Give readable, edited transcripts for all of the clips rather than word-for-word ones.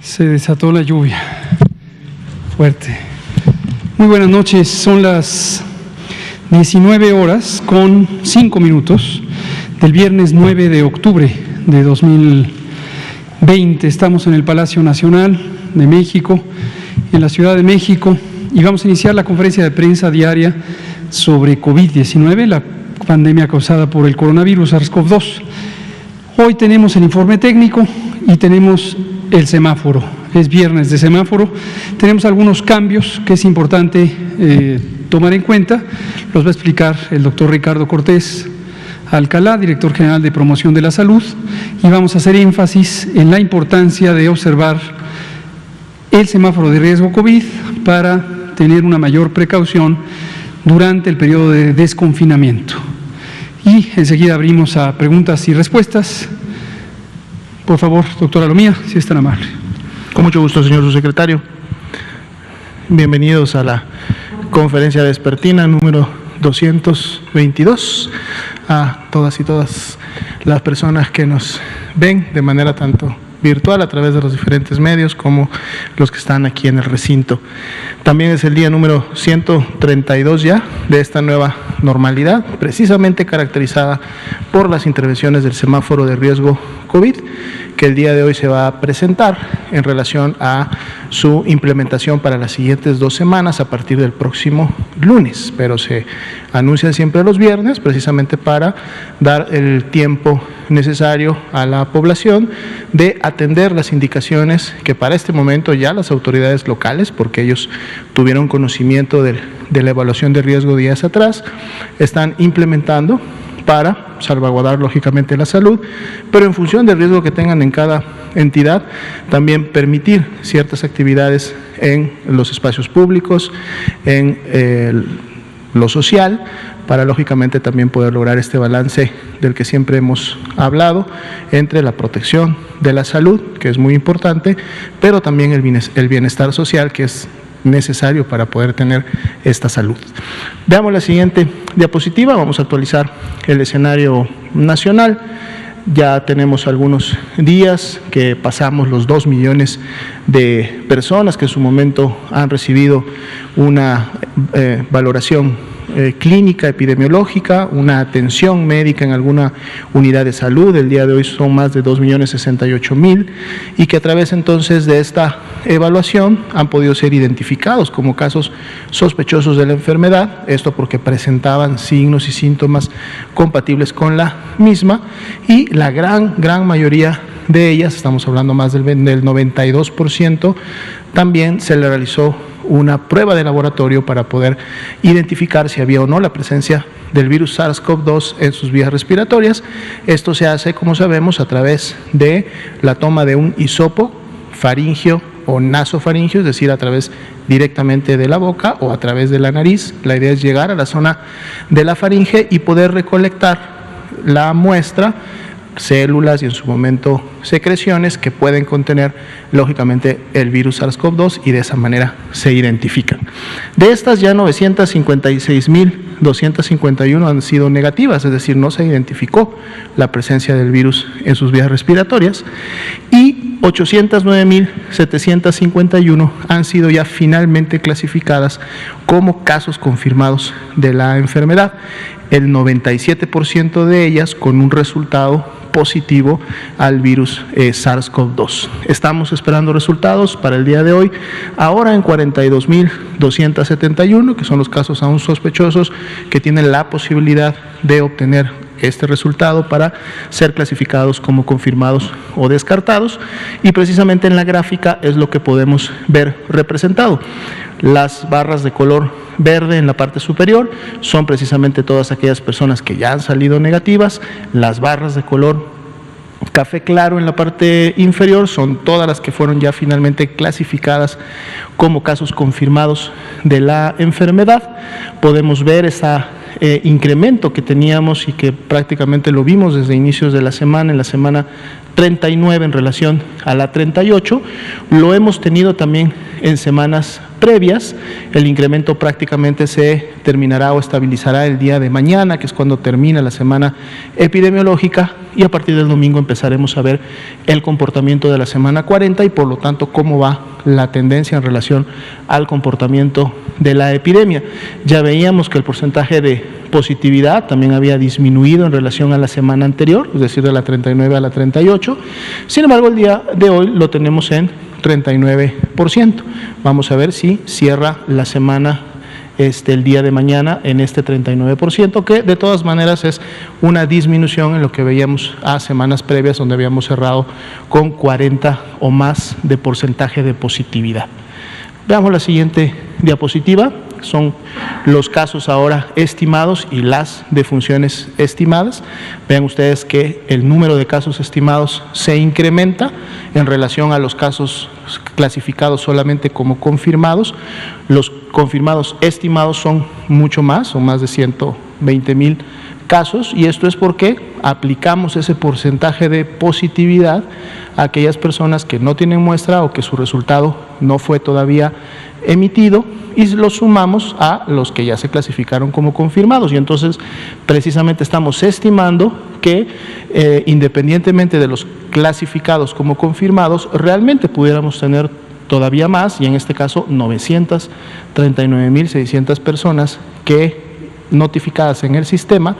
Se desató la lluvia fuerte. Muy buenas noches, son las 19:05 del viernes 9 de octubre de 2020. Estamos en el Palacio Nacional de México, en la Ciudad de México, y vamos a iniciar la conferencia de prensa diaria sobre COVID-19, la pandemia causada por el coronavirus SARS-CoV-2. Hoy tenemos el informe técnico y tenemos el semáforo. Es viernes de semáforo. Tenemos algunos cambios que es importante tomar en cuenta. Los va a explicar el doctor Ricardo Cortés Alcalá, director general de Promoción de la Salud, y vamos a hacer énfasis en la importancia de observar el semáforo de riesgo COVID para tener una mayor precaución durante el periodo de desconfinamiento. Y enseguida abrimos a preguntas y respuestas. Por favor, doctora Lomía, si es tan amable. Con mucho gusto, señor subsecretario. Bienvenidos a la conferencia vespertina número 222. A todas y todas las personas que nos ven de manera tanto virtual a través de los diferentes medios como los que están aquí en el recinto. También es el día número 132 ya de esta nueva normalidad, precisamente caracterizada por las intervenciones del semáforo de riesgo COVID, que el día de hoy se va a presentar en relación a su implementación para las siguientes 2 semanas a partir del próximo lunes, pero se anuncia siempre los viernes precisamente para dar el tiempo necesario a la población de atender las indicaciones que para este momento ya las autoridades locales, porque ellos tuvieron conocimiento de la evaluación de riesgo días atrás, están implementando para salvaguardar lógicamente la salud, pero en función del riesgo que tengan en cada entidad, también permitir ciertas actividades en los espacios públicos, en lo social, para lógicamente también poder lograr este balance del que siempre hemos hablado entre la protección de la salud, que es muy importante, pero también el bienestar social, que es necesario para poder tener esta salud. Veamos la siguiente diapositiva. Vamos a actualizar el escenario nacional. Ya tenemos algunos días que pasamos los 2 millones de personas que en su momento han recibido una valoración clínica, epidemiológica, una atención médica en alguna unidad de salud. El día de hoy son más de 2.068.000 y que a través entonces de esta evaluación han podido ser identificados como casos sospechosos de la enfermedad, esto porque presentaban signos y síntomas compatibles con la misma, y la gran mayoría de ellas, estamos hablando más del 92%, también se le realizó una prueba de laboratorio para poder identificar si había o no la presencia del virus SARS-CoV-2 en sus vías respiratorias. Esto se hace, como sabemos, a través de la toma de un hisopo faríngeo o nasofaríngeo, es decir, a través directamente de la boca o a través de la nariz. La idea es llegar a la zona de la faringe y poder recolectar la muestra, células y en su momento secreciones que pueden contener lógicamente el virus SARS-CoV-2 y de esa manera se identifican. De estas ya 956.251 han sido negativas, es decir, no se identificó la presencia del virus en sus vías respiratorias, y 809.751 han sido ya finalmente clasificadas como casos confirmados de la enfermedad, el 97% de ellas con un resultado positivo al virus SARS-CoV-2. Estamos esperando resultados para el día de hoy, ahora en 42.271, que son los casos aún sospechosos que tienen la posibilidad de obtener este resultado para ser clasificados como confirmados o descartados, y precisamente en la gráfica es lo que podemos ver representado. Las barras de color verde en la parte superior son precisamente todas aquellas personas que ya han salido negativas. Las barras de color café claro en la parte inferior son todas las que fueron ya finalmente clasificadas como casos confirmados de la enfermedad. Podemos ver esa incremento que teníamos y que prácticamente lo vimos desde inicios de la semana, en la semana 39 en relación a la 38, lo hemos tenido también en semanas previas. El incremento prácticamente se terminará o estabilizará el día de mañana, que es cuando termina la semana epidemiológica, y a partir del domingo empezaremos a ver el comportamiento de la semana 40 y por lo tanto cómo va la tendencia en relación al comportamiento de la epidemia. Ya veíamos que el porcentaje de positividad también había disminuido en relación a la semana anterior, es decir, de la 39 a la 38. Sin embargo, el día de hoy lo tenemos en 39%. Vamos a ver si cierra la semana el día de mañana en este 39%, que de todas maneras es una disminución en lo que veíamos a semanas previas, donde habíamos cerrado con 40 o más de porcentaje de positividad. Veamos la siguiente diapositiva. Son los casos ahora estimados y las defunciones estimadas. Vean ustedes que el número de casos estimados se incrementa en relación a los casos clasificados solamente como confirmados. Los confirmados estimados son mucho más, son más de 120,000 casos, y esto es porque aplicamos ese porcentaje de positividad a aquellas personas que no tienen muestra o que su resultado no fue todavía emitido, y lo sumamos a los que ya se clasificaron como confirmados, y entonces precisamente estamos estimando que independientemente de los clasificados como confirmados, realmente pudiéramos tener todavía más, y en este caso 939,600 personas que notificadas en el sistema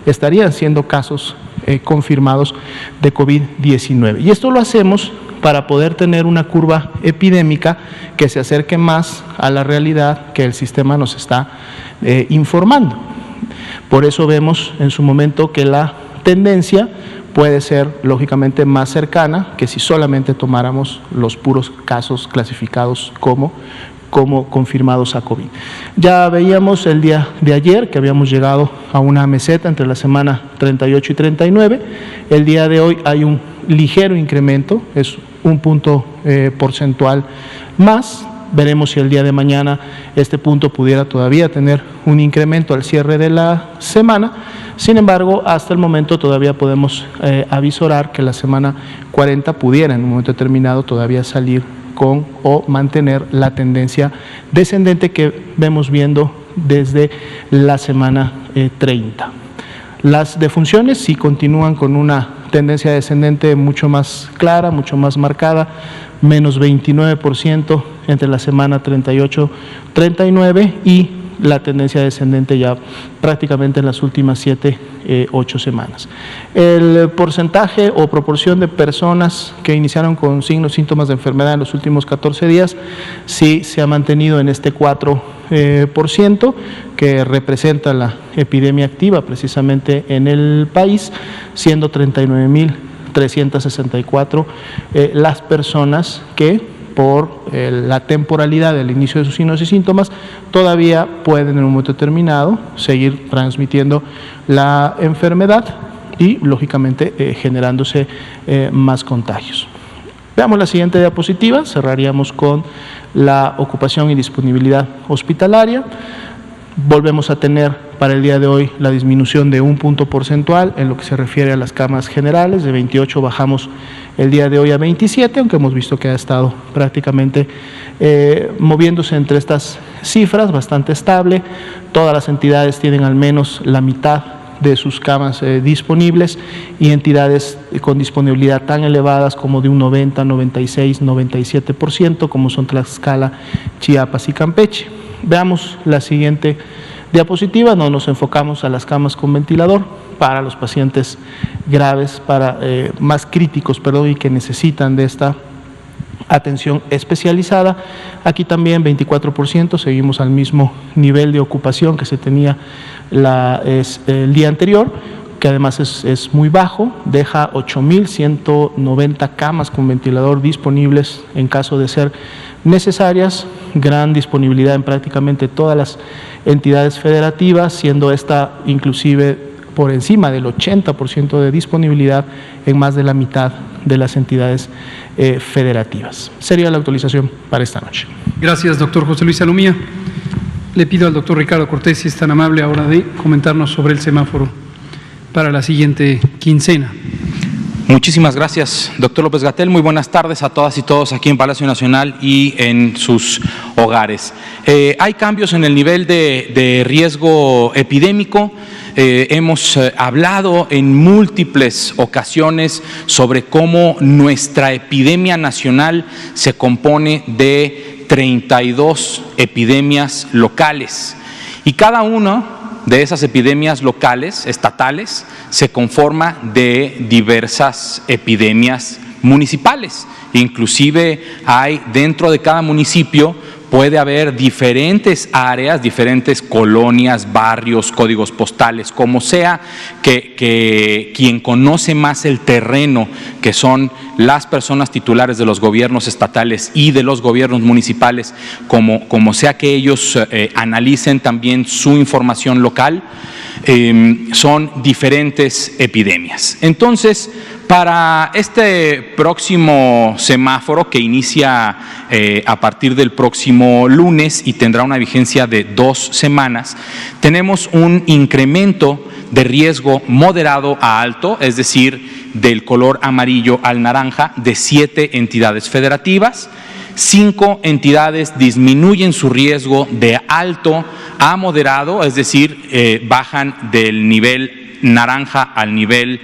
estarían siendo casos confirmados de COVID-19. Y esto lo hacemos para poder tener una curva epidémica que se acerque más a la realidad que el sistema nos está informando. Por eso vemos en su momento que la tendencia puede ser lógicamente más cercana que si solamente tomáramos los puros casos clasificados como confirmados a COVID. Ya veíamos el día de ayer que habíamos llegado a una meseta entre la semana 38 y 39. El día de hoy hay un ligero incremento, es un punto porcentual más. Veremos si el día de mañana este punto pudiera todavía tener un incremento al cierre de la semana. Sin embargo, hasta el momento todavía podemos avisorar que la semana 40 pudiera en un momento determinado todavía salir con o mantener la tendencia descendente que vemos viendo desde la semana 30. Las defunciones sí continúan con una tendencia descendente mucho más clara, mucho más marcada, menos 29% entre la semana 38-39 y la tendencia descendente ya prácticamente en las últimas 7-8 semanas. El porcentaje o proporción de personas que iniciaron con signos, síntomas de enfermedad en los últimos 14 días sí se ha mantenido en este 4%, que representa la epidemia activa precisamente en el país, siendo 39,364 las personas que por la temporalidad del inicio de sus signos y síntomas, todavía pueden en un momento determinado seguir transmitiendo la enfermedad y, lógicamente, generándose más contagios. Veamos la siguiente diapositiva, cerraríamos con la ocupación y disponibilidad hospitalaria. Volvemos a tener para el día de hoy la disminución de un punto porcentual en lo que se refiere a las camas generales. De 28 bajamos el día de hoy a 27, aunque hemos visto que ha estado prácticamente moviéndose entre estas cifras, bastante estable. Todas las entidades tienen al menos la mitad de sus camas disponibles, y entidades con disponibilidad tan elevadas como de un 90, 96, 97%, como son Tlaxcala, Chiapas y Campeche. Veamos la siguiente diapositiva, donde nos enfocamos a las camas con ventilador para los pacientes graves, más críticos, y que necesitan de esta atención especializada. Aquí también 24%, seguimos al mismo nivel de ocupación que se tenía el día anterior, que además es muy bajo, deja 8,190 camas con ventilador disponibles en caso de ser necesarias, gran disponibilidad en prácticamente todas las entidades federativas, siendo esta inclusive por encima del 80% de disponibilidad en más de la mitad de las entidades federativas. Sería la actualización para esta noche. Gracias, doctor José Luis Salumía. Le pido al doctor Ricardo Cortés, si es tan amable ahora, de comentarnos sobre el semáforo para la siguiente quincena. Muchísimas gracias, doctor López-Gatell. Muy buenas tardes a todas y todos aquí en Palacio Nacional y en sus hogares. Hay cambios en el nivel de riesgo epidémico. Hemos hablado en múltiples ocasiones sobre cómo nuestra epidemia nacional se compone de 32 epidemias locales y cada una de esas epidemias locales, estatales, se conforma de diversas epidemias municipales. Inclusive hay dentro de cada municipio puede haber diferentes áreas, diferentes colonias, barrios, códigos postales, como sea que quien conoce más el terreno, que son las personas titulares de los gobiernos estatales y de los gobiernos municipales, como sea que ellos analicen también su información local, son diferentes epidemias. Entonces, para este próximo semáforo que inicia a partir del próximo lunes y tendrá una vigencia de 2 semanas, tenemos un incremento de riesgo moderado a alto, es decir, del color amarillo al naranja, de 7 entidades federativas. 5 entidades disminuyen su riesgo de alto a moderado, es decir, bajan del nivel naranja al nivel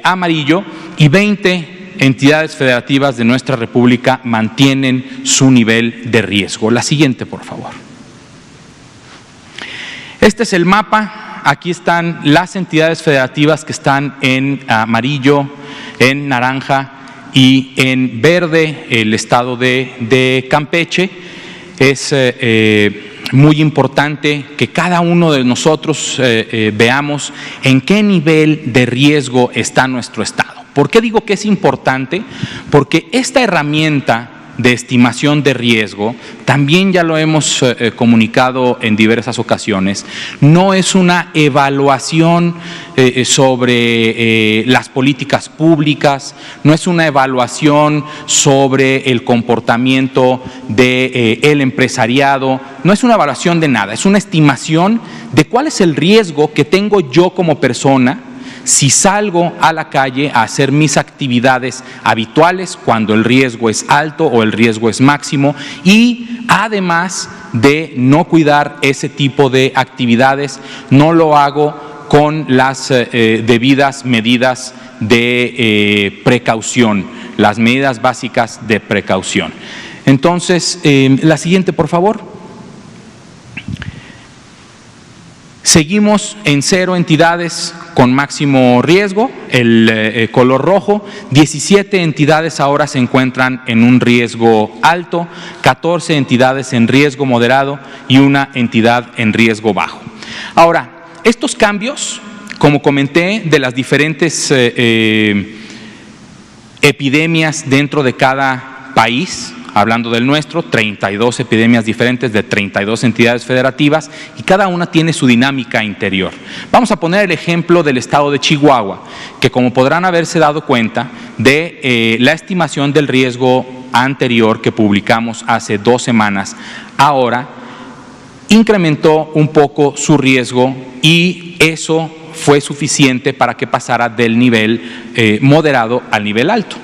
amarillo, y 20 entidades federativas de nuestra República mantienen su nivel de riesgo. La siguiente, por favor. Este es el mapa. Aquí están las entidades federativas que están en amarillo, en naranja y en verde. El estado de Campeche. Es muy importante que cada uno de nosotros veamos en qué nivel de riesgo está nuestro estado. ¿Por qué digo que es importante? Porque esta herramienta de estimación de riesgo, también ya lo hemos comunicado en diversas ocasiones, no es una evaluación sobre las políticas públicas, no es una evaluación sobre el comportamiento del empresariado, no es una evaluación de nada, es una estimación de cuál es el riesgo que tengo yo como persona si salgo a la calle a hacer mis actividades habituales cuando el riesgo es alto o el riesgo es máximo, y además de no cuidar ese tipo de actividades, no lo hago con las debidas medidas de precaución, las medidas básicas de precaución. Entonces, la siguiente, por favor. Seguimos en 0 entidades con máximo riesgo, el color rojo. 17 entidades ahora se encuentran en un riesgo alto, 14 entidades en riesgo moderado y 1 entidad en riesgo bajo. Ahora, estos cambios, como comenté, de las diferentes epidemias dentro de cada país, hablando del nuestro, 32 epidemias diferentes de 32 entidades federativas, y cada una tiene su dinámica interior. Vamos a poner el ejemplo del estado de Chihuahua, que como podrán haberse dado cuenta de la estimación del riesgo anterior que publicamos hace 2 semanas, ahora incrementó un poco su riesgo, y eso fue suficiente para que pasara del nivel moderado al nivel alto.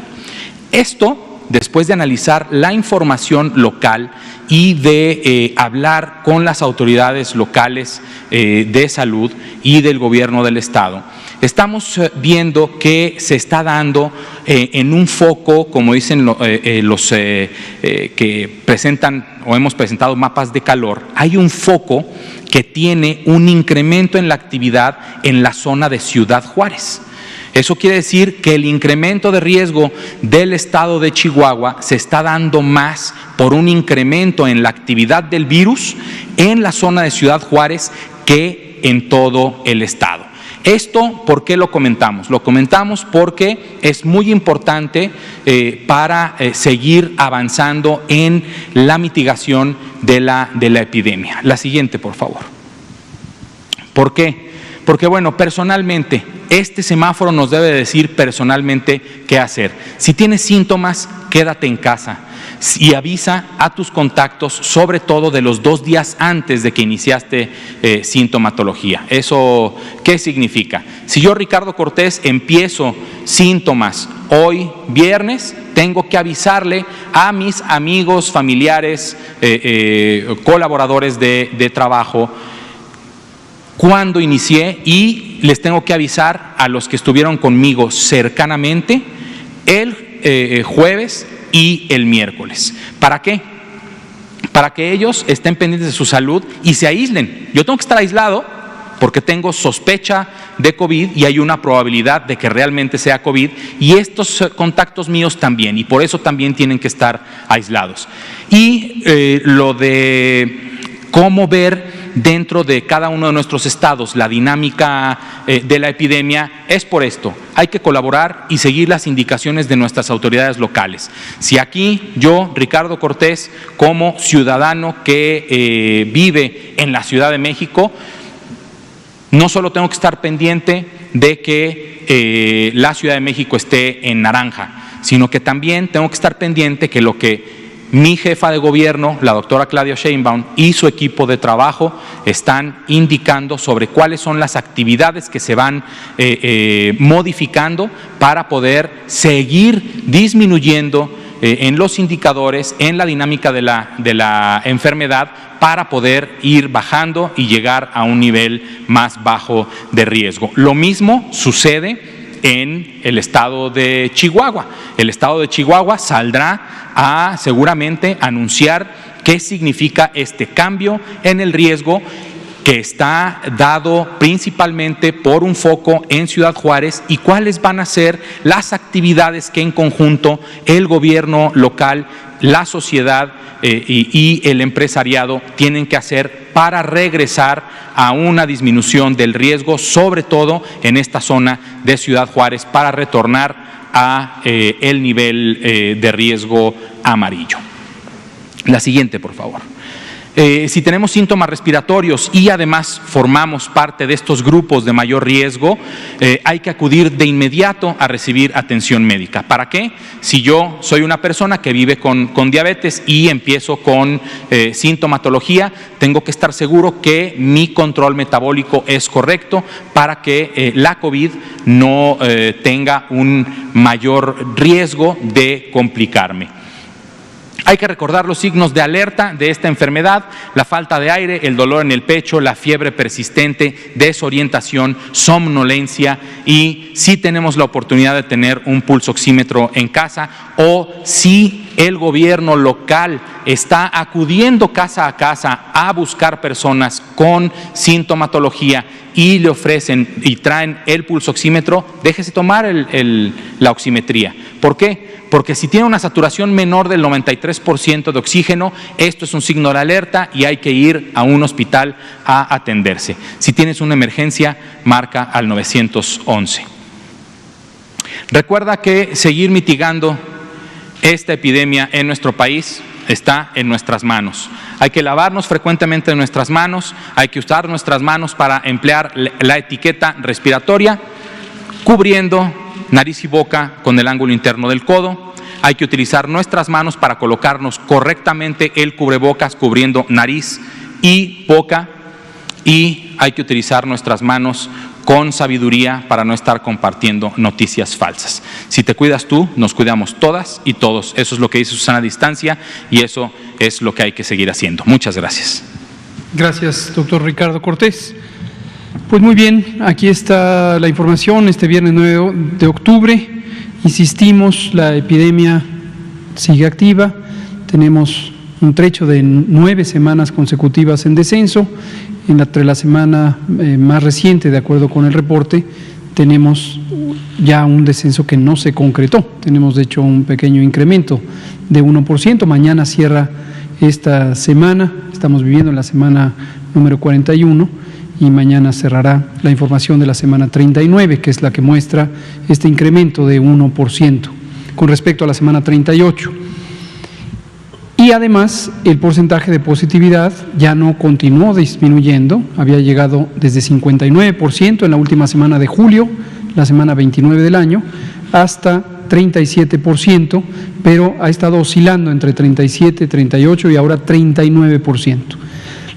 Esto después de analizar la información local y de hablar con las autoridades locales de salud y del gobierno del estado, estamos viendo que se está dando en un foco, como dicen los que presentan o hemos presentado mapas de calor, hay un foco que tiene un incremento en la actividad en la zona de Ciudad Juárez. Eso quiere decir que el incremento de riesgo del estado de Chihuahua se está dando más por un incremento en la actividad del virus en la zona de Ciudad Juárez que en todo el estado. Esto, ¿por qué lo comentamos? Lo comentamos porque es muy importante para seguir avanzando en la mitigación de la epidemia. La siguiente, por favor. ¿Por qué? Porque, bueno, personalmente, este semáforo nos debe decir personalmente qué hacer. Si tienes síntomas, quédate en casa y avisa a tus contactos, sobre todo de los 2 días antes de que iniciaste sintomatología. ¿Eso qué significa? Si yo, Ricardo Cortés, empiezo síntomas hoy viernes, tengo que avisarle a mis amigos, familiares, colaboradores de trabajo cuando inicié, y les tengo que avisar a los que estuvieron conmigo cercanamente el jueves y el miércoles. ¿Para qué? Para que ellos estén pendientes de su salud y se aíslen. Yo tengo que estar aislado porque tengo sospecha de COVID y hay una probabilidad de que realmente sea COVID, y estos contactos míos también, y por eso también tienen que estar aislados. Y lo de cómo ver dentro de cada uno de nuestros estados la dinámica de la epidemia es por esto: hay que colaborar y seguir las indicaciones de nuestras autoridades locales. Si aquí yo, Ricardo Cortés, como ciudadano que vive en la Ciudad de México, no solo tengo que estar pendiente de que la Ciudad de México esté en naranja, sino que también tengo que estar pendiente que lo que mi jefa de gobierno, la doctora Claudia Sheinbaum, y su equipo de trabajo están indicando sobre cuáles son las actividades que se van modificando para poder seguir disminuyendo en los indicadores, en la dinámica de la enfermedad, para poder ir bajando y llegar a un nivel más bajo de riesgo. Lo mismo sucede en el estado de Chihuahua. El estado de Chihuahua saldrá a seguramente anunciar qué significa este cambio en el riesgo, que está dado principalmente por un foco en Ciudad Juárez, y cuáles van a ser las actividades que en conjunto el gobierno local, la sociedad y el empresariado tienen que hacer para regresar a una disminución del riesgo, sobre todo en esta zona de Ciudad Juárez, para retornar a el nivel de riesgo amarillo. La siguiente, por favor. Si tenemos síntomas respiratorios y además formamos parte de estos grupos de mayor riesgo, hay que acudir de inmediato a recibir atención médica. ¿Para qué? Si yo soy una persona que vive con diabetes y empiezo con sintomatología, tengo que estar seguro que mi control metabólico es correcto para que la COVID no tenga un mayor riesgo de complicarme. Hay que recordar los signos de alerta de esta enfermedad: la falta de aire, el dolor en el pecho, la fiebre persistente, desorientación, somnolencia, y si tenemos la oportunidad de tener un pulsoxímetro en casa, o si el gobierno local está acudiendo casa a casa a buscar personas con sintomatología y le ofrecen y traen el pulsoxímetro, déjese tomar la oximetría. ¿Por qué? Porque si tiene una saturación menor del 93% de oxígeno, esto es un signo de alerta y hay que ir a un hospital a atenderse. Si tienes una emergencia, marca al 911. Recuerda que seguir mitigando esta epidemia en nuestro país está en nuestras manos. Hay que lavarnos frecuentemente nuestras manos, hay que usar nuestras manos para emplear la etiqueta respiratoria, cubriendo nariz y boca con el ángulo interno del codo. Hay que utilizar nuestras manos para colocarnos correctamente el cubrebocas cubriendo nariz y boca, y hay que utilizar nuestras manos con sabiduría para no estar compartiendo noticias falsas. Si te cuidas tú, nos cuidamos todas y todos. Eso es lo que dice Susana Distancia y eso es lo que hay que seguir haciendo. Muchas gracias. Gracias, doctor Ricardo Cortés. Pues muy bien, aquí está la información. Este viernes 9 de octubre, insistimos, la epidemia sigue activa. Tenemos un trecho de 9 semanas consecutivas en descenso. Entre la semana más reciente, de acuerdo con el reporte, tenemos ya un descenso que no se concretó. Tenemos, de hecho, un pequeño incremento de 1%. Mañana cierra esta semana. Estamos viviendo en la semana número 41 y mañana cerrará la información de la semana 39, que es la que muestra este incremento de 1% con respecto a la semana 38. Y además, el porcentaje de positividad ya no continuó disminuyendo, había llegado desde 59% en la última semana de julio, la semana 29 del año, hasta 37%, pero ha estado oscilando entre 37, 38 y ahora 39%.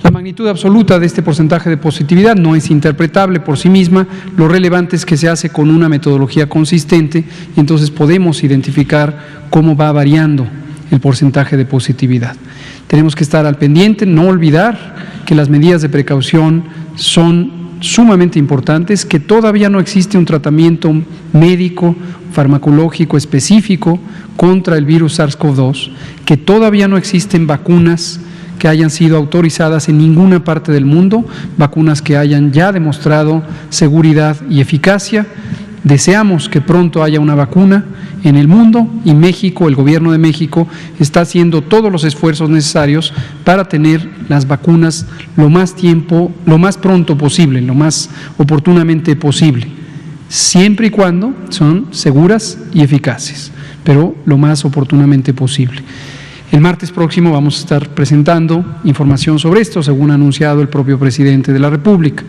La magnitud absoluta de este porcentaje de positividad no es interpretable por sí misma, lo relevante es que se hace con una metodología consistente y entonces podemos identificar cómo va variando el porcentaje de positividad. Tenemos que estar al pendiente, no olvidar que las medidas de precaución son sumamente importantes, que todavía no existe un tratamiento médico, farmacológico específico contra el virus SARS-CoV-2, que todavía no existen vacunas que hayan sido autorizadas en ninguna parte del mundo, vacunas que hayan ya demostrado seguridad y eficacia. Deseamos que pronto haya una vacuna en el mundo y México, el gobierno de México, está haciendo todos los esfuerzos necesarios para tener las vacunas lo más pronto posible, lo más oportunamente posible, siempre y cuando son seguras y eficaces, pero lo más oportunamente posible. El martes próximo vamos a estar presentando información sobre esto, según ha anunciado el propio presidente de la República.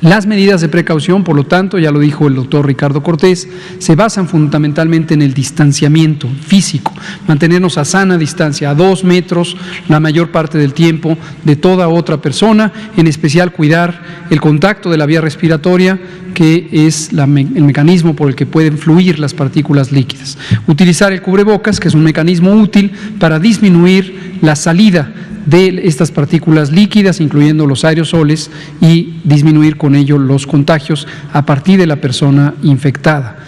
Las medidas de precaución, por lo tanto, ya lo dijo el doctor Ricardo Cortés, se basan fundamentalmente en el distanciamiento físico, mantenernos a sana distancia, a 2 metros la mayor parte del tiempo de toda otra persona, en especial cuidar el contacto de la vía respiratoria, que es el mecanismo por el que pueden fluir las partículas líquidas. Utilizar el cubrebocas, que es un mecanismo útil para disminuir la salida de estas partículas líquidas, incluyendo los aerosoles, y disminuir con ello los contagios a partir de la persona infectada.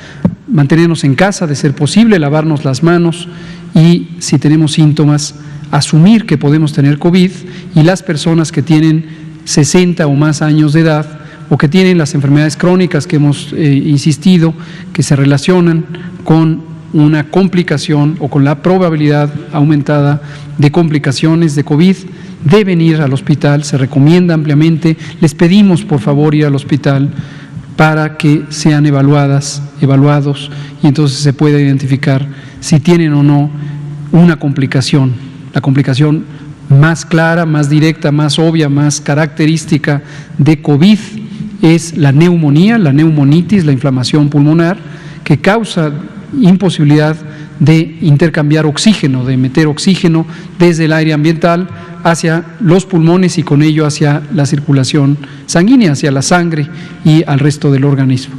Mantenernos en casa, de ser posible, lavarnos las manos y, si tenemos síntomas, asumir que podemos tener COVID, y las personas que tienen 60 o más años de edad o que tienen las enfermedades crónicas que hemos insistido, que se relacionan con una complicación o con la probabilidad aumentada de complicaciones de COVID, deben ir al hospital, se recomienda ampliamente, les pedimos por favor ir al hospital para que sean evaluados y entonces se pueda identificar si tienen o no una complicación, la complicación más clara, más directa, más obvia, más característica de COVID es la neumonía, la neumonitis, la inflamación pulmonar, que causa imposibilidad de intercambiar oxígeno, de meter oxígeno desde el aire ambiental hacia los pulmones y con ello hacia la circulación sanguínea, hacia la sangre y al resto del organismo.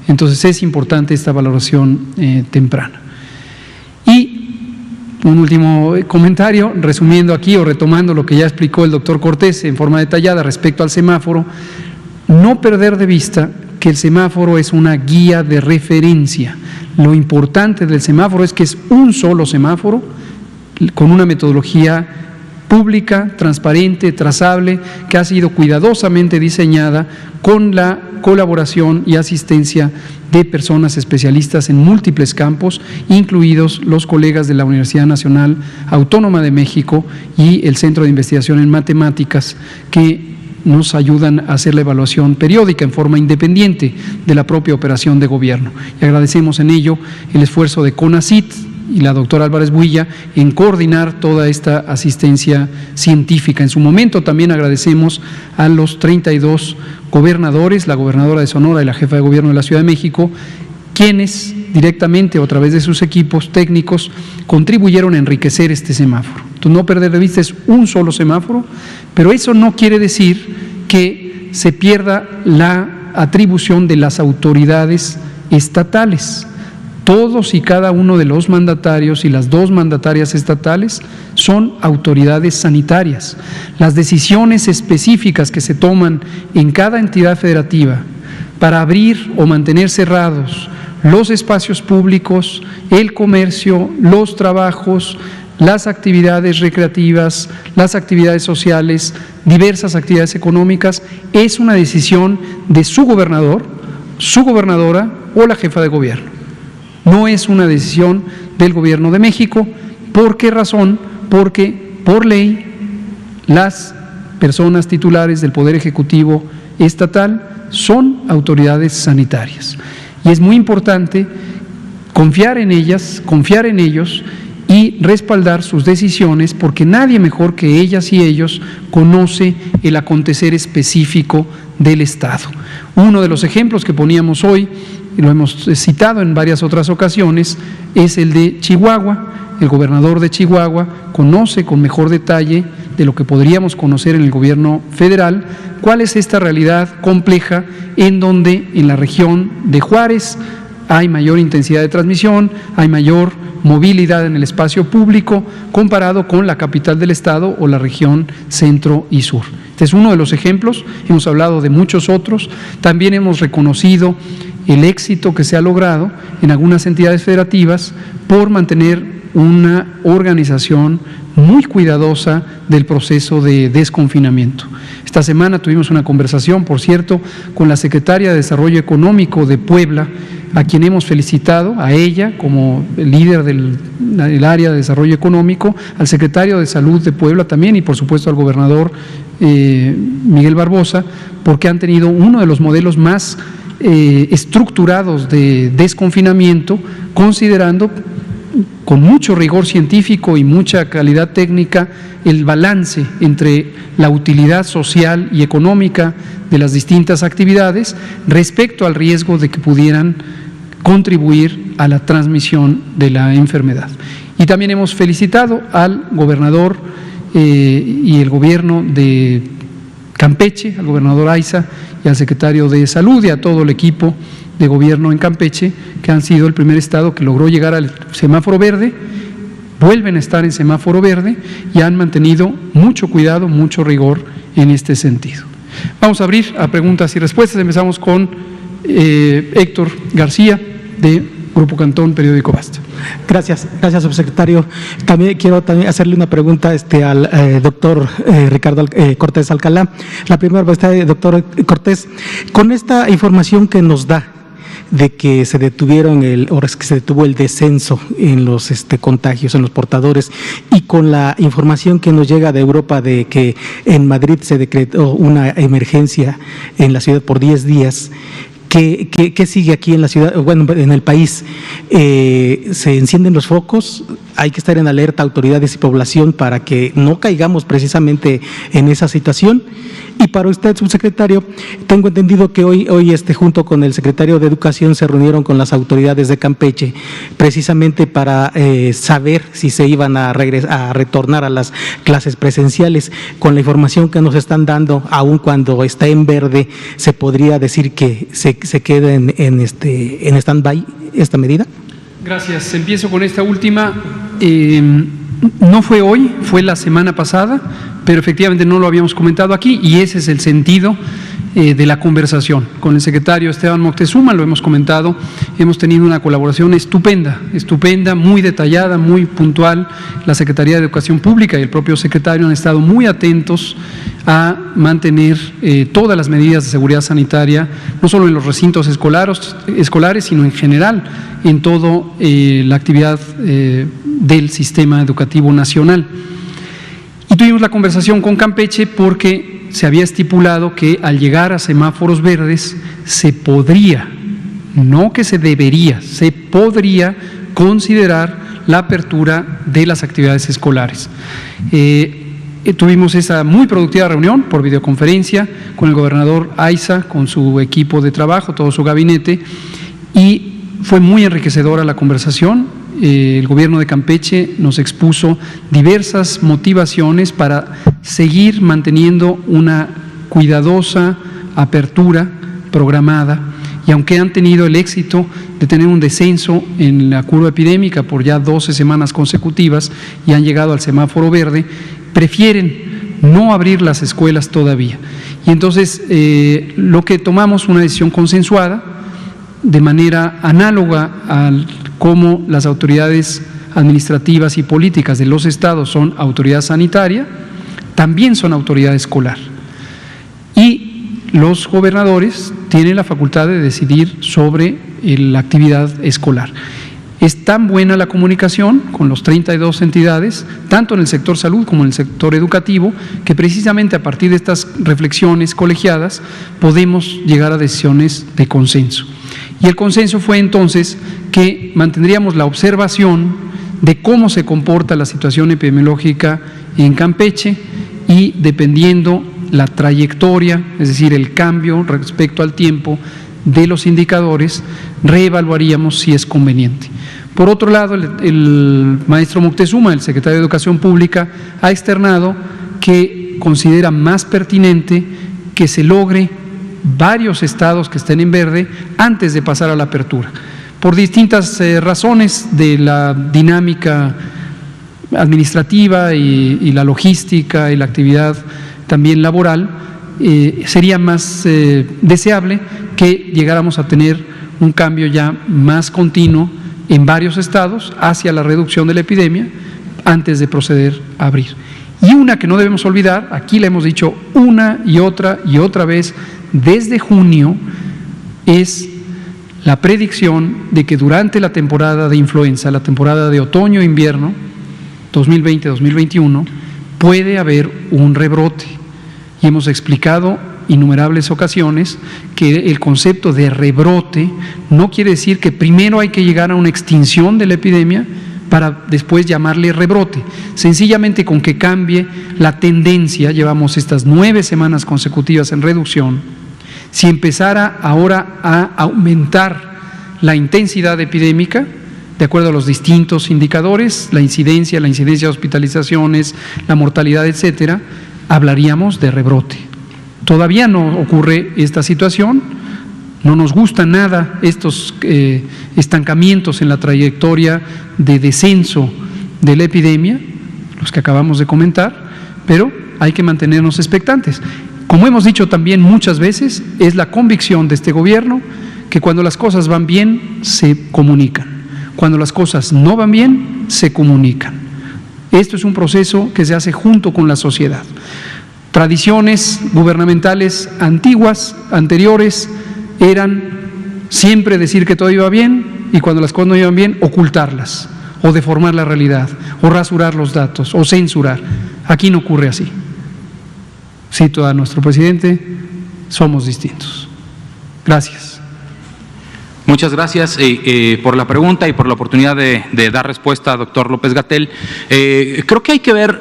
Entonces es importante esta valoración temprana. Y un último comentario, resumiendo aquí o retomando lo que ya explicó el doctor Cortés en forma detallada respecto al semáforo, no perder de vista que el semáforo es una guía de referencia. Lo importante del semáforo es que es un solo semáforo con una metodología pública, transparente, trazable, que ha sido cuidadosamente diseñada con la colaboración y asistencia de personas especialistas en múltiples campos, incluidos los colegas de la Universidad Nacional Autónoma de México y el Centro de Investigación en Matemáticas, que nos ayudan a hacer la evaluación periódica en forma independiente de la propia operación de gobierno. Y agradecemos en ello el esfuerzo de CONACYT y la doctora Álvarez Builla en coordinar toda esta asistencia científica. En su momento también agradecemos a los 32 gobernadores, la gobernadora de Sonora y la jefa de gobierno de la Ciudad de México, quienes directamente o a través de sus equipos técnicos contribuyeron a enriquecer este semáforo. Entonces, no perder de vista, es un solo semáforo, pero eso no quiere decir que se pierda la atribución de las autoridades estatales. Todos y cada uno de los mandatarios y las 2 mandatarias estatales son autoridades sanitarias. Las decisiones específicas que se toman en cada entidad federativa para abrir o mantener cerrados los espacios públicos, el comercio, los trabajos, las actividades recreativas, las actividades sociales, diversas actividades económicas, es una decisión de su gobernador, su gobernadora o la jefa de gobierno. No es una decisión del Gobierno de México. ¿Por qué razón? Porque por ley las personas titulares del Poder Ejecutivo estatal son autoridades sanitarias. Y es muy importante confiar en ellas, confiar en ellos y respaldar sus decisiones, porque nadie mejor que ellas y ellos conoce el acontecer específico del Estado. Uno de los ejemplos que poníamos hoy, y lo hemos citado en varias otras ocasiones, es el de Chihuahua. El gobernador de Chihuahua conoce con mejor detalle de lo que podríamos conocer en el gobierno federal cuál es esta realidad compleja en donde en la región de Juárez hay mayor intensidad de transmisión, hay mayor movilidad en el espacio público comparado con la capital del estado o la región centro y sur. Este es uno de los ejemplos, hemos hablado de muchos otros, también hemos reconocido el éxito que se ha logrado en algunas entidades federativas por mantener una organización muy cuidadosa del proceso de desconfinamiento. Esta semana tuvimos una conversación, por cierto, con la secretaria de Desarrollo Económico de Puebla, a quien hemos felicitado, a ella como líder del área de Desarrollo Económico, al secretario de Salud de Puebla también y por supuesto al gobernador Miguel Barbosa, porque han tenido uno de los modelos más estructurados de desconfinamiento, considerando con mucho rigor científico y mucha calidad técnica el balance entre la utilidad social y económica de las distintas actividades respecto al riesgo de que pudieran contribuir a la transmisión de la enfermedad. Y también hemos felicitado al gobernador y el gobierno de Campeche, al gobernador Aiza y al secretario de Salud y a todo el equipo de gobierno en Campeche, que han sido el primer estado que logró llegar al semáforo verde, vuelven a estar en semáforo verde y han mantenido mucho cuidado, mucho rigor en este sentido. Vamos a abrir a preguntas y respuestas. Empezamos con Héctor García, de Grupo Cantón, Periódico Basta. Gracias, subsecretario. También quiero hacerle una pregunta al doctor Ricardo Cortés Alcalá. La primera pregunta, doctor Cortés, con esta información que nos da de que se detuvo el descenso en los contagios, en los portadores, y con la información que nos llega de Europa de que en Madrid se decretó una emergencia en la ciudad por 10 días, ¿Qué sigue aquí en la ciudad, bueno, en el país? ¿Se encienden los focos? Hay que estar en alerta, autoridades y población, para que no caigamos precisamente en esa situación. Y para usted, subsecretario, tengo entendido que hoy junto con el secretario de Educación se reunieron con las autoridades de Campeche, precisamente para saber si se iban a retornar a las clases presenciales. Con la información que nos están dando, aun cuando está en verde, ¿se podría decir que se quede en stand-by esta medida? Gracias. Empiezo con esta última. No fue hoy, fue la semana pasada, pero efectivamente no lo habíamos comentado aquí y ese es el sentido de la conversación. Con el secretario Esteban Moctezuma lo hemos comentado, hemos tenido una colaboración estupenda, muy detallada, muy puntual. La Secretaría de Educación Pública y el propio secretario han estado muy atentos a mantener todas las medidas de seguridad sanitaria, no solo en los recintos escolares, sino en general en toda la actividad del sistema educativo nacional. Y tuvimos la conversación con Campeche porque se había estipulado que al llegar a semáforos verdes se podría, no que se debería, se podría considerar la apertura de las actividades escolares. Tuvimos esa muy productiva reunión por videoconferencia con el gobernador Aiza, con su equipo de trabajo, todo su gabinete, y fue muy enriquecedora la conversación. El gobierno de Campeche nos expuso diversas motivaciones para seguir manteniendo una cuidadosa apertura programada, y aunque han tenido el éxito de tener un descenso en la curva epidémica por ya 12 semanas consecutivas y han llegado al semáforo verde, prefieren no abrir las escuelas todavía. Y entonces lo que tomamos una decisión consensuada de manera análoga a cómo las autoridades administrativas y políticas de los estados son autoridad sanitaria, también son autoridad escolar. Y los gobernadores tienen la facultad de decidir sobre la actividad escolar. Es tan buena la comunicación con los 32 entidades, tanto en el sector salud como en el sector educativo, que precisamente a partir de estas reflexiones colegiadas podemos llegar a decisiones de consenso. Y el consenso fue entonces que mantendríamos la observación de cómo se comporta la situación epidemiológica en Campeche y dependiendo la trayectoria, es decir, el cambio respecto al tiempo de los indicadores, reevaluaríamos si es conveniente. Por otro lado, el maestro Moctezuma, el secretario de Educación Pública, ha externado que considera más pertinente que se logre varios estados que estén en verde antes de pasar a la apertura, por distintas razones de la dinámica administrativa y la logística y la actividad también laboral. Sería más deseable que llegáramos a tener un cambio ya más continuo en varios estados hacia la reducción de la epidemia antes de proceder a abrir. Y una que no debemos olvidar, aquí la hemos dicho una y otra vez desde junio, es la predicción de que durante la temporada de influenza, la temporada de otoño-invierno 2020-2021, puede haber un rebrote. Y hemos explicado innumerables ocasiones que el concepto de rebrote no quiere decir que primero hay que llegar a una extinción de la epidemia para después llamarle rebrote. Sencillamente con que cambie la tendencia, llevamos estas 9 semanas consecutivas en reducción, si empezara ahora a aumentar la intensidad epidémica, de acuerdo a los distintos indicadores, la incidencia de hospitalizaciones, la mortalidad, etcétera, hablaríamos de rebrote. Todavía no ocurre esta situación, no nos gustan nada estos estancamientos en la trayectoria de descenso de la epidemia, los que acabamos de comentar, pero hay que mantenernos expectantes. Como hemos dicho también muchas veces, es la convicción de este gobierno que cuando las cosas van bien, se comunican. Cuando las cosas no van bien, se comunican. Esto es un proceso que se hace junto con la sociedad. Tradiciones gubernamentales antiguas, anteriores, eran siempre decir que todo iba bien y cuando las cosas no iban bien, ocultarlas o deformar la realidad o rasurar los datos o censurar. Aquí no ocurre así. Cito a nuestro presidente, somos distintos. Gracias. Muchas gracias por la pregunta y por la oportunidad de dar respuesta, doctor López-Gatell. Creo que hay que ver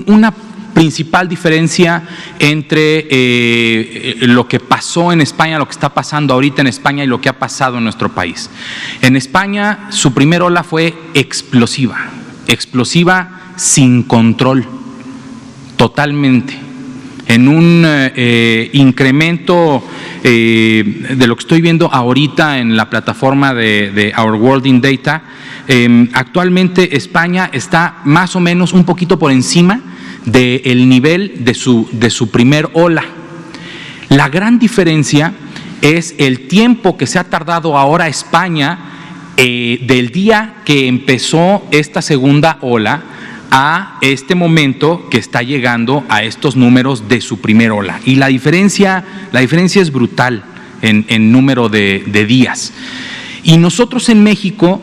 una principal diferencia entre lo que pasó en España, lo que está pasando ahorita en España y lo que ha pasado en nuestro país. En España su primera ola fue explosiva sin control, totalmente. En un incremento de lo que estoy viendo ahorita en la plataforma de Our World in Data, actualmente España está más o menos un poquito por encima del nivel de su primer ola. La gran diferencia es el tiempo que se ha tardado ahora España del día que empezó esta segunda ola a este momento que está llegando a estos números de su primer ola. Y la diferencia es brutal en número de días. Y nosotros en México,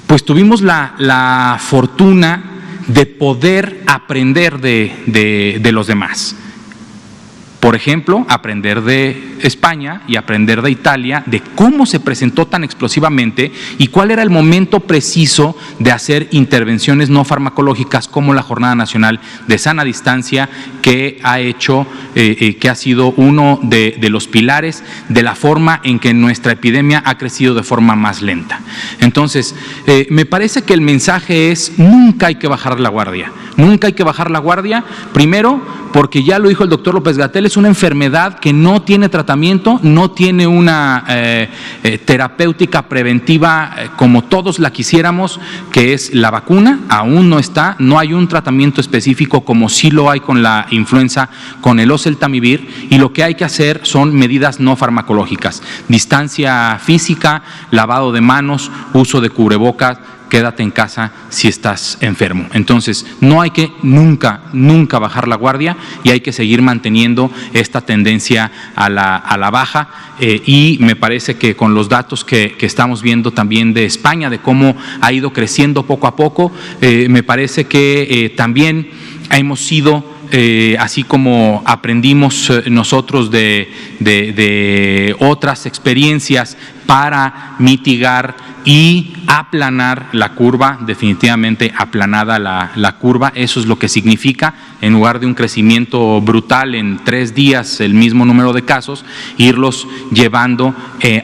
pues tuvimos la fortuna de poder aprender de los demás. Por ejemplo, aprender de España y aprender de Italia, de cómo se presentó tan explosivamente y cuál era el momento preciso de hacer intervenciones no farmacológicas como la Jornada Nacional de Sana Distancia, que ha hecho, que ha sido uno de los pilares de la forma en que nuestra epidemia ha crecido de forma más lenta. Entonces, me parece que el mensaje es: nunca hay que bajar la guardia. Nunca hay que bajar la guardia, primero porque ya lo dijo el doctor López-Gatell, es una enfermedad que no tiene tratamiento, no tiene una terapéutica preventiva como todos la quisiéramos, que es la vacuna. Aún no está, no hay un tratamiento específico como sí lo hay con la influenza, con el oseltamivir, y lo que hay que hacer son medidas no farmacológicas: distancia física, lavado de manos, uso de cubrebocas, quédate en casa si estás enfermo. Entonces, no hay que nunca bajar la guardia y hay que seguir manteniendo esta tendencia a la baja, y me parece que con los datos que estamos viendo también de España, de cómo ha ido creciendo poco a poco, me parece que también hemos sido, así como aprendimos nosotros de otras experiencias para mitigar y aplanar la curva, definitivamente aplanada la curva. Eso es lo que significa, en lugar de un crecimiento brutal en 3 días, el mismo número de casos, irlos llevando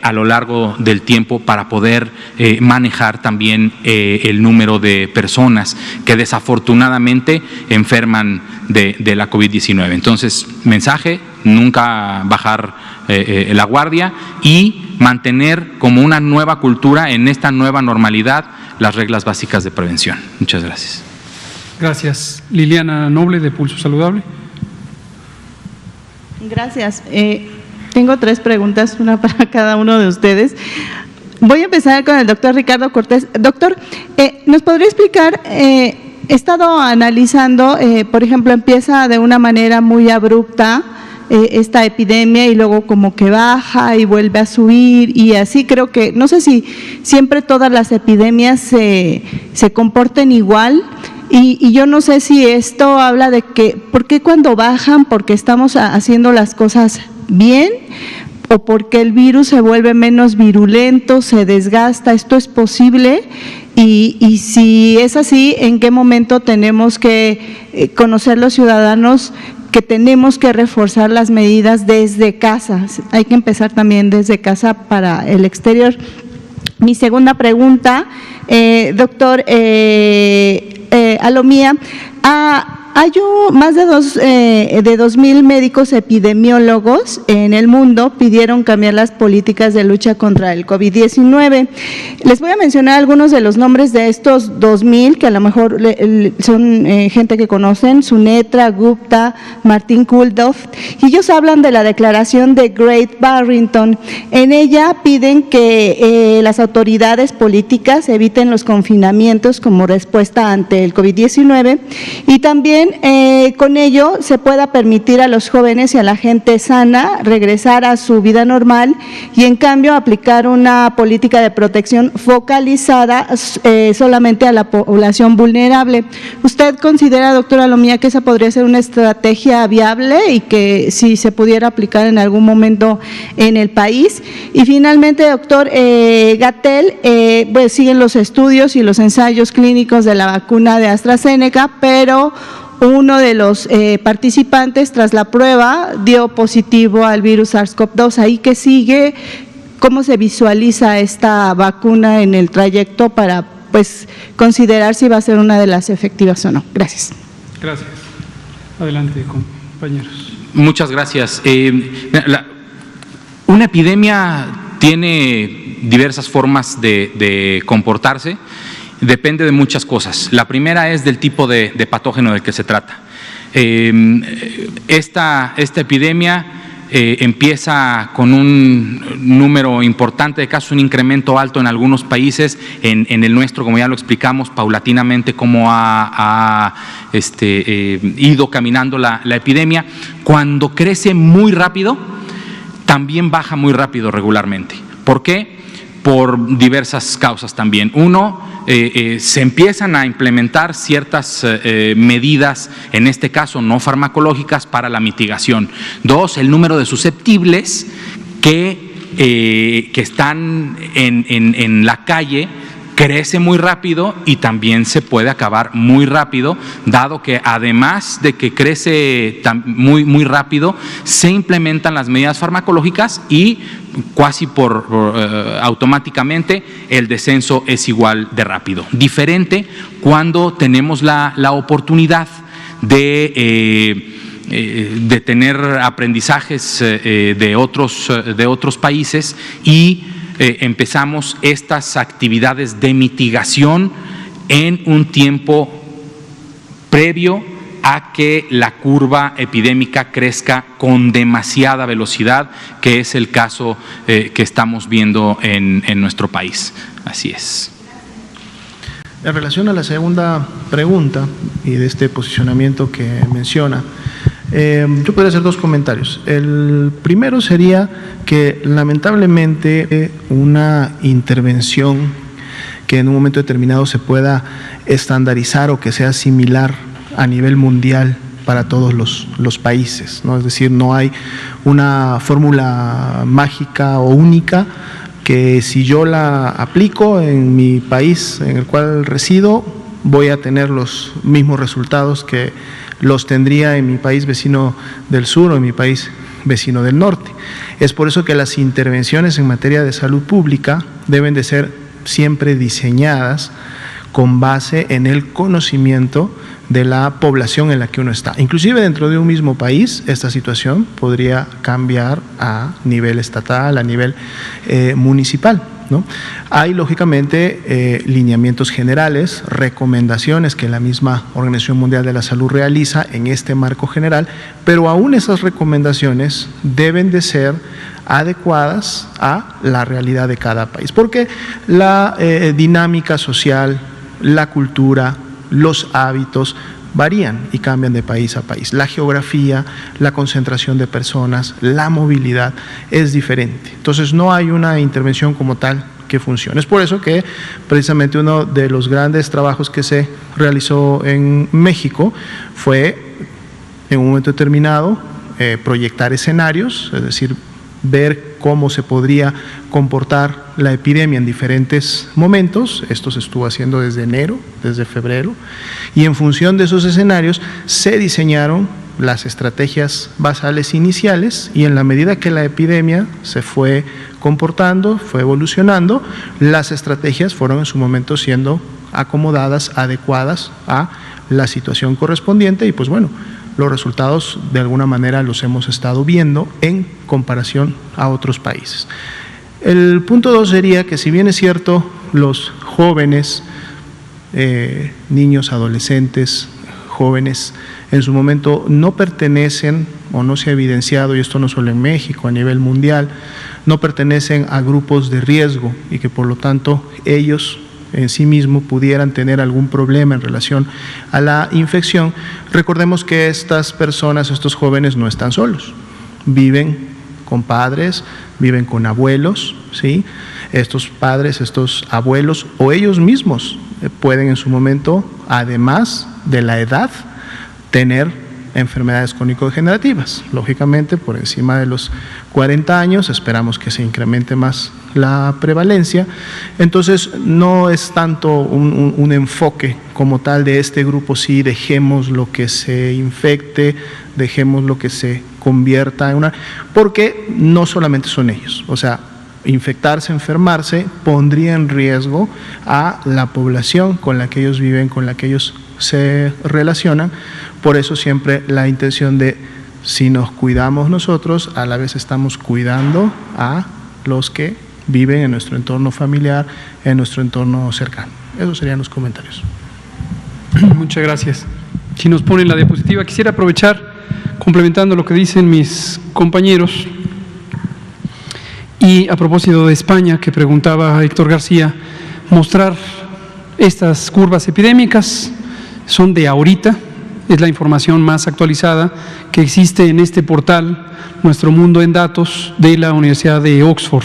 a lo largo del tiempo para poder manejar también el número de personas que desafortunadamente enferman de la COVID-19. Entonces, mensaje: nunca bajar la guardia y mantener como una nueva cultura en esta nueva normalidad las reglas básicas de prevención. Muchas gracias. Gracias. Liliana Noble, de Pulso Saludable. Gracias. Tengo 3 preguntas, una para cada uno de ustedes. Voy a empezar con el doctor Ricardo Cortés. Doctor, ¿nos podría explicar? He estado analizando, por ejemplo, empieza de una manera muy abrupta esta epidemia y luego como que baja y vuelve a subir, y así creo que, no sé si siempre todas las epidemias se comporten igual, y yo no sé si esto habla de que, ¿por qué cuando bajan? ¿Porque estamos haciendo las cosas bien? ¿O porque el virus se vuelve menos virulento, se desgasta? ¿Esto es posible? Y si es así, ¿en qué momento tenemos que conocer los ciudadanos que tenemos que reforzar las medidas desde casa? Hay que empezar también desde casa para el exterior. Mi segunda pregunta, doctor Alomía, hay más de 2,000 médicos epidemiólogos en el mundo pidieron cambiar las políticas de lucha contra el COVID-19. Les voy a mencionar algunos de los nombres de estos 2,000 que a lo mejor son gente que conocen: Sunetra, Gupta, Martin Kulldorff, y ellos hablan de la declaración de Great Barrington. En ella piden que las autoridades políticas eviten los confinamientos como respuesta ante el COVID-19, y también con ello se pueda permitir a los jóvenes y a la gente sana regresar a su vida normal, y en cambio aplicar una política de protección focalizada solamente a la población vulnerable. ¿Usted considera, doctora Alomía, que esa podría ser una estrategia viable y que si se pudiera aplicar en algún momento en el país? Y finalmente, doctor Gatell, pues siguen los estudios y los ensayos clínicos de la vacuna de AstraZeneca, pero uno de los participantes tras la prueba dio positivo al virus SARS-CoV-2. ¿Ahí qué sigue? ¿Cómo se visualiza esta vacuna en el trayecto para considerar si va a ser una de las efectivas o no? Gracias. Gracias. Adelante, compañeros. Muchas gracias. Una epidemia tiene diversas formas de comportarse. Depende de muchas cosas. La primera es del tipo de patógeno del que se trata. Esta epidemia empieza con un número importante de casos, un incremento alto en algunos países, en el nuestro, como ya lo explicamos, paulatinamente cómo ha ido caminando la epidemia. Cuando crece muy rápido, también baja muy rápido regularmente. ¿Por qué? Por diversas causas también. Uno, se empiezan a implementar ciertas medidas, en este caso no farmacológicas, para la mitigación. 2, el número de susceptibles que están en la calle crece muy rápido y también se puede acabar muy rápido, dado que además de que crece muy rápido, se implementan las medidas farmacológicas y casi automáticamente el descenso es igual de rápido. Diferente cuando tenemos la oportunidad de tener aprendizajes de otros países y empezamos estas actividades de mitigación en un tiempo previo a que la curva epidémica crezca con demasiada velocidad, que es el caso que estamos viendo en nuestro país. Así es. En relación a la segunda pregunta y de este posicionamiento que menciona, yo podría hacer 2 comentarios. El primero sería que lamentablemente una intervención que en un momento determinado se pueda estandarizar o que sea similar a nivel mundial para todos los países, ¿no? Es decir, no hay una fórmula mágica o única que si yo la aplico en mi país en el cual resido, voy a tener los mismos resultados que los tendría en mi país vecino del sur o en mi país vecino del norte. Es por eso que las intervenciones en materia de salud pública deben de ser siempre diseñadas con base en el conocimiento de la población en la que uno está. Inclusive dentro de un mismo país, esta situación podría cambiar a nivel estatal, a nivel municipal, ¿no? Hay lógicamente lineamientos generales, recomendaciones que la misma Organización Mundial de la Salud realiza en este marco general, pero aún esas recomendaciones deben de ser adecuadas a la realidad de cada país, porque la dinámica social, la cultura, los hábitos varían y cambian de país a país. La geografía, la concentración de personas, la movilidad es diferente. Entonces no hay una intervención como tal que funcione. Es por eso que precisamente uno de los grandes trabajos que se realizó en México fue en un momento determinado proyectar escenarios, es decir, ver cómo se podría comportar la epidemia en diferentes momentos. Esto se estuvo haciendo desde enero, desde febrero, y en función de esos escenarios se diseñaron las estrategias basales iniciales, y en la medida que la epidemia se fue comportando, fue evolucionando, las estrategias fueron en su momento siendo acomodadas, adecuadas a la situación correspondiente, y pues bueno, los resultados de alguna manera los hemos estado viendo en comparación a otros países. El punto 2 sería que, si bien es cierto, los jóvenes, niños, adolescentes, jóvenes, en su momento no pertenecen, o no se ha evidenciado, y esto no solo en México, a nivel mundial, no pertenecen a grupos de riesgo, y que por lo tanto ellos en sí mismos pudieran tener algún problema en relación a la infección, recordemos que estas personas, estos jóvenes, no están solos, viven con padres, viven con abuelos, ¿sí? Estos padres, estos abuelos o ellos mismos pueden en su momento, además de la edad, tener enfermedades crónico-degenerativas. Lógicamente, por encima de los 40 años, esperamos que se incremente más la prevalencia. Entonces, no es tanto un enfoque como tal de este grupo, sí, dejemos lo que se infecte, dejemos lo que se convierta en una… Porque no solamente son ellos, o sea, infectarse, enfermarse, pondría en riesgo a la población con la que ellos viven, con la que ellos se relacionan. Por eso siempre la intención de, si nos cuidamos nosotros, a la vez estamos cuidando a los que viven en nuestro entorno familiar, en nuestro entorno cercano. Esos serían los comentarios. Muchas gracias. Si nos ponen la diapositiva, quisiera aprovechar, complementando lo que dicen mis compañeros, y a propósito de España, que preguntaba Héctor García, mostrar estas curvas epidémicas. Son de ahorita, es la información más actualizada que existe en este portal, Nuestro Mundo en Datos, de la Universidad de Oxford.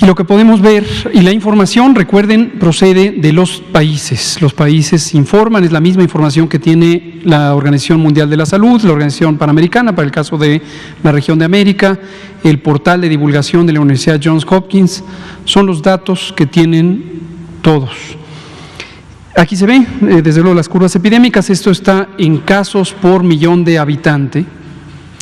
Y lo que podemos ver, y la información, recuerden, procede de los países. Los países informan, es la misma información que tiene la Organización Mundial de la Salud, la Organización Panamericana, para el caso de la región de América, el portal de divulgación de la Universidad Johns Hopkins, son los datos que tienen todos. Aquí se ve, desde luego, las curvas epidémicas. Esto está en casos por millón de habitante.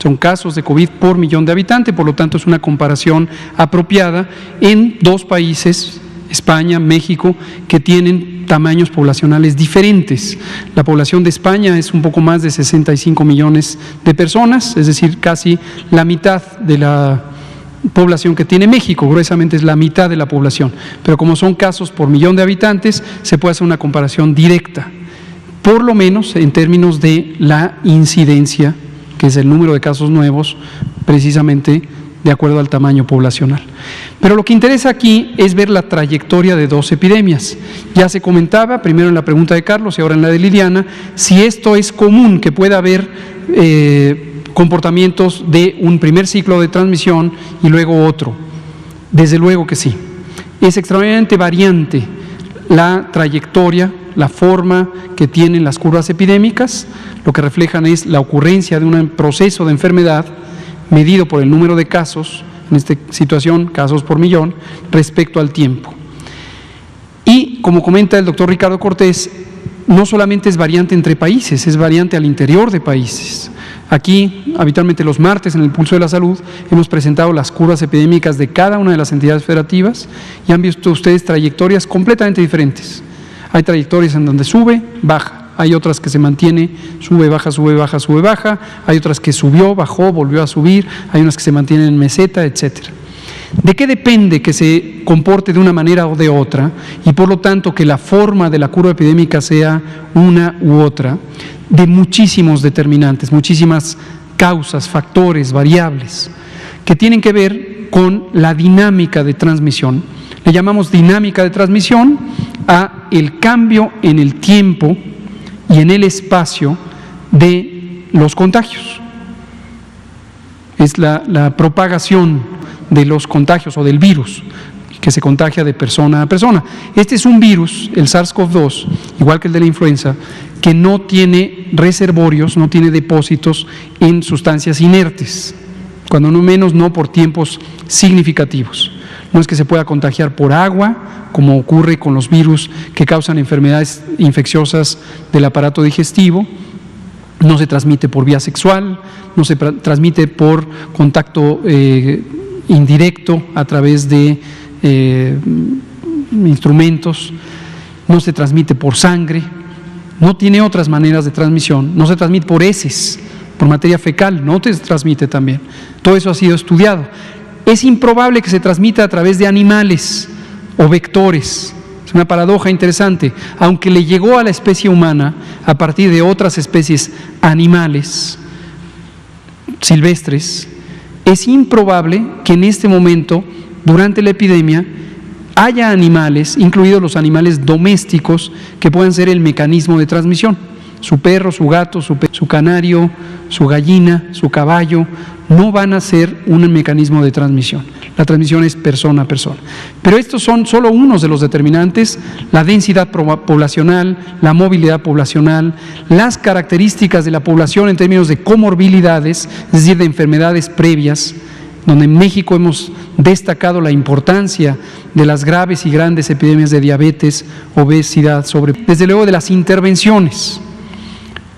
Son casos de COVID por millón de habitantes, por lo tanto es una comparación apropiada en dos países, España, México, que tienen tamaños poblacionales diferentes. La población de España es un poco más de 65 millones de personas, es decir, casi la mitad de la población que tiene México, gruesamente es la mitad de la población, pero como son casos por millón de habitantes, se puede hacer una comparación directa, por lo menos en términos de la incidencia, que es el número de casos nuevos, precisamente de acuerdo al tamaño poblacional. Pero lo que interesa aquí es ver la trayectoria de dos epidemias. Ya se comentaba, primero en la pregunta de Carlos y ahora en la de Liliana, si esto es común, que pueda haber comportamientos de un primer ciclo de transmisión y luego otro. Desde luego que sí. Es extraordinariamente variante la trayectoria, la forma que tienen las curvas epidémicas. Lo que reflejan es la ocurrencia de un proceso de enfermedad medido por el número de casos en esta situación, casos por millón, respecto al tiempo. Y, como comenta el doctor Ricardo Cortés, no solamente es variante entre países, es variante al interior de países. Aquí, habitualmente los martes, en el Pulso de la Salud, hemos presentado las curvas epidémicas de cada una de las entidades federativas y han visto ustedes trayectorias completamente diferentes. Hay trayectorias en donde sube, baja. Hay otras que se mantiene, sube, baja, sube, baja, sube, baja. Hay otras que subió, bajó, volvió a subir. Hay unas que se mantienen en meseta, etcétera. ¿De qué depende que se comporte de una manera o de otra y por lo tanto que la forma de la curva epidémica sea una u otra? De muchísimos determinantes, muchísimas causas, factores, variables que tienen que ver con la dinámica de transmisión. Le llamamos dinámica de transmisión a el cambio en el tiempo y en el espacio de los contagios. Es la propagación de los contagios o del virus que se contagia de persona a persona. Este es un virus, el SARS-CoV-2, igual que el de la influenza, que no tiene reservorios, no tiene depósitos en sustancias inertes, cuando no menos no por tiempos significativos. No es que se pueda contagiar por agua, como ocurre con los virus que causan enfermedades infecciosas del aparato digestivo. No se transmite por vía sexual, no se transmite por contacto indirecto a través de instrumentos, no se transmite por sangre, no tiene otras maneras de transmisión, no se transmite por heces, por materia fecal, no se transmite también. Todo eso ha sido estudiado. Es improbable que se transmita a través de animales o vectores. Es una paradoja interesante. Aunque le llegó a la especie humana a partir de otras especies animales silvestres, es improbable que en este momento, durante la epidemia, haya animales, incluidos los animales domésticos, que puedan ser el mecanismo de transmisión. Su perro, su gato, su canario, su gallina, su caballo, no van a ser un mecanismo de transmisión. La transmisión es persona a persona. Pero estos son solo unos de los determinantes: la densidad poblacional, la movilidad poblacional, las características de la población en términos de comorbilidades, es decir, de enfermedades previas, donde en México hemos destacado la importancia de las graves y grandes epidemias de diabetes, obesidad, desde luego de las intervenciones.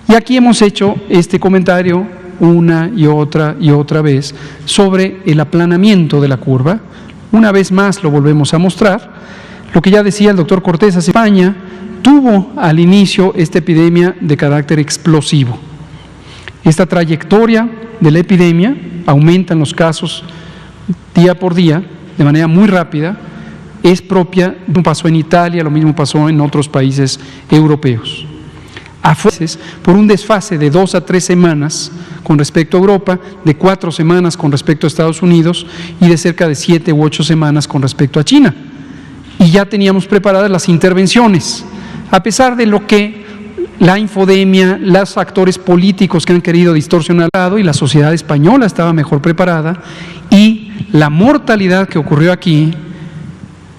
Y aquí hemos hecho este comentario una y otra vez sobre el aplanamiento de la curva. Una vez más lo volvemos a mostrar. Lo que ya decía el doctor Cortés, España tuvo al inicio esta epidemia de carácter explosivo. Esta trayectoria de la epidemia, aumentan los casos día por día de manera muy rápida, es propia, lo mismo pasó en Italia, lo mismo pasó en otros países europeos. A veces, por un desfase de 2 a 3 semanas con respecto a Europa, de 4 semanas con respecto a Estados Unidos y de cerca de 7 u 8 semanas con respecto a China. Y ya teníamos preparadas las intervenciones, a pesar de lo que la infodemia, los actores políticos que han querido distorsionar el lado, y la sociedad española estaba mejor preparada, y la mortalidad que ocurrió aquí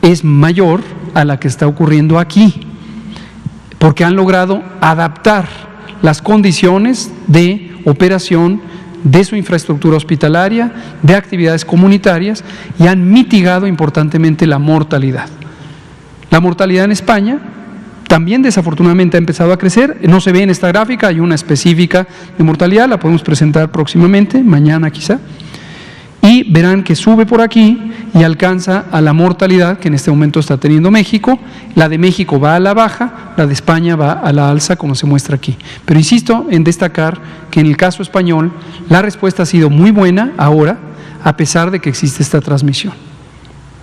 es mayor a la que está ocurriendo aquí, porque han logrado adaptar las condiciones de operación de su infraestructura hospitalaria, de actividades comunitarias, y han mitigado importantemente la mortalidad. La mortalidad en España también desafortunadamente ha empezado a crecer. No se ve en esta gráfica, hay una específica de mortalidad, la podemos presentar próximamente, mañana quizá, y verán que sube por aquí y alcanza a la mortalidad que en este momento está teniendo México. La de México va a la baja, la de España va a la alza, como se muestra aquí. Pero insisto en destacar que en el caso español la respuesta ha sido muy buena ahora, a pesar de que existe esta transmisión.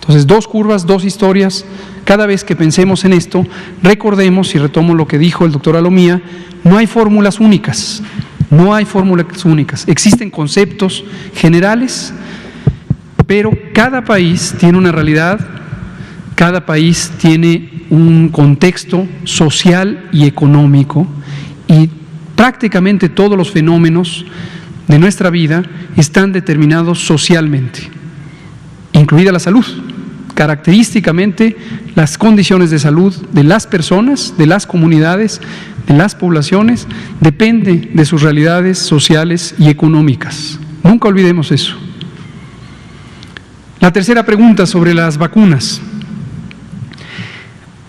Entonces, 2 curvas, 2 historias. Cada vez que pensemos en esto, recordemos, y retomo lo que dijo el doctor Alomía, no hay fórmulas únicas, no hay fórmulas únicas. Existen conceptos generales, pero cada país tiene una realidad, cada país tiene un contexto social y económico, y prácticamente todos los fenómenos de nuestra vida están determinados socialmente, incluida la salud. Característicamente, las condiciones de salud de las personas, de las comunidades, de las poblaciones, dependen de sus realidades sociales y económicas. Nunca olvidemos eso. La tercera pregunta sobre las vacunas.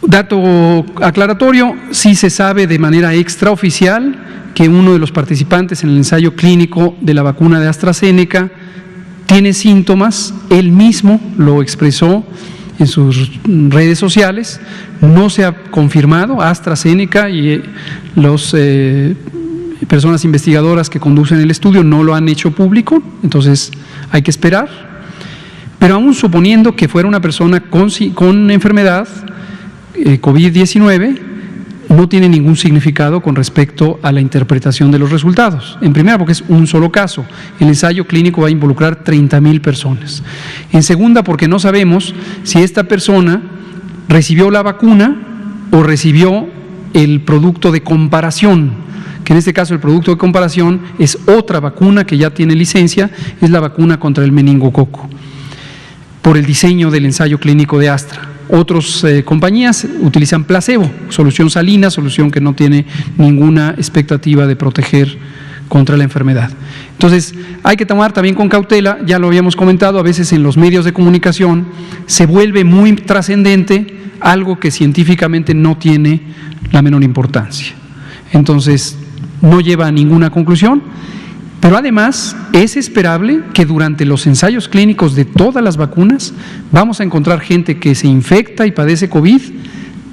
Dato aclaratorio, sí se sabe de manera extraoficial que uno de los participantes en el ensayo clínico de la vacuna de AstraZeneca tiene síntomas, él mismo lo expresó en sus redes sociales, no se ha confirmado, AstraZeneca y las personas investigadoras que conducen el estudio no lo han hecho público, entonces hay que esperar, pero aún suponiendo que fuera una persona con enfermedad, COVID-19, no tiene ningún significado con respecto a la interpretación de los resultados. En primera, porque es un solo caso. El ensayo clínico va a involucrar 30,000 personas. En segunda, porque no sabemos si esta persona recibió la vacuna o recibió el producto de comparación, que en este caso el producto de comparación es otra vacuna que ya tiene licencia, es la vacuna contra el meningococo, por el diseño del ensayo clínico de Astra. Otras compañías utilizan placebo, solución salina, solución que no tiene ninguna expectativa de proteger contra la enfermedad. Entonces, hay que tomar también con cautela, ya lo habíamos comentado, a veces en los medios de comunicación se vuelve muy trascendente algo que científicamente no tiene la menor importancia. Entonces, no lleva a ninguna conclusión. Pero además es esperable que durante los ensayos clínicos de todas las vacunas vamos a encontrar gente que se infecta y padece COVID,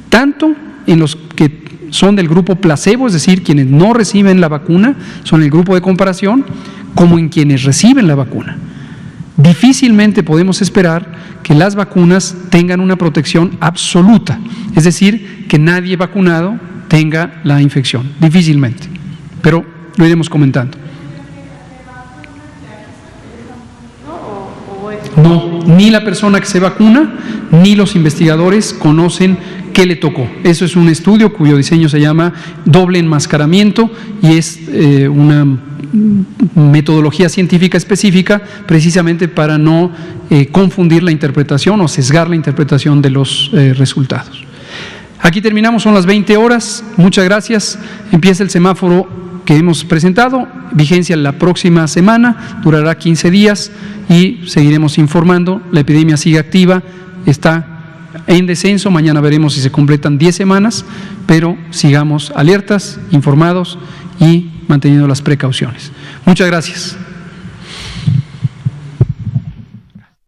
tanto en los que son del grupo placebo, es decir, quienes no reciben la vacuna, son el grupo de comparación, como en quienes reciben la vacuna. Difícilmente podemos esperar que las vacunas tengan una protección absoluta, es decir, que nadie vacunado tenga la infección, difícilmente, pero lo iremos comentando. No, ni la persona que se vacuna, ni los investigadores conocen qué le tocó. Eso es un estudio cuyo diseño se llama doble enmascaramiento y es una metodología científica específica precisamente para no confundir la interpretación o sesgar la interpretación de los resultados. Aquí terminamos, son las 20 horas. Muchas gracias. Empieza el semáforo que hemos presentado, vigencia la próxima semana, durará 15 días y seguiremos informando. La epidemia sigue activa, está en descenso, mañana veremos si se completan 10 semanas, pero sigamos alertas, informados y manteniendo las precauciones. Muchas gracias.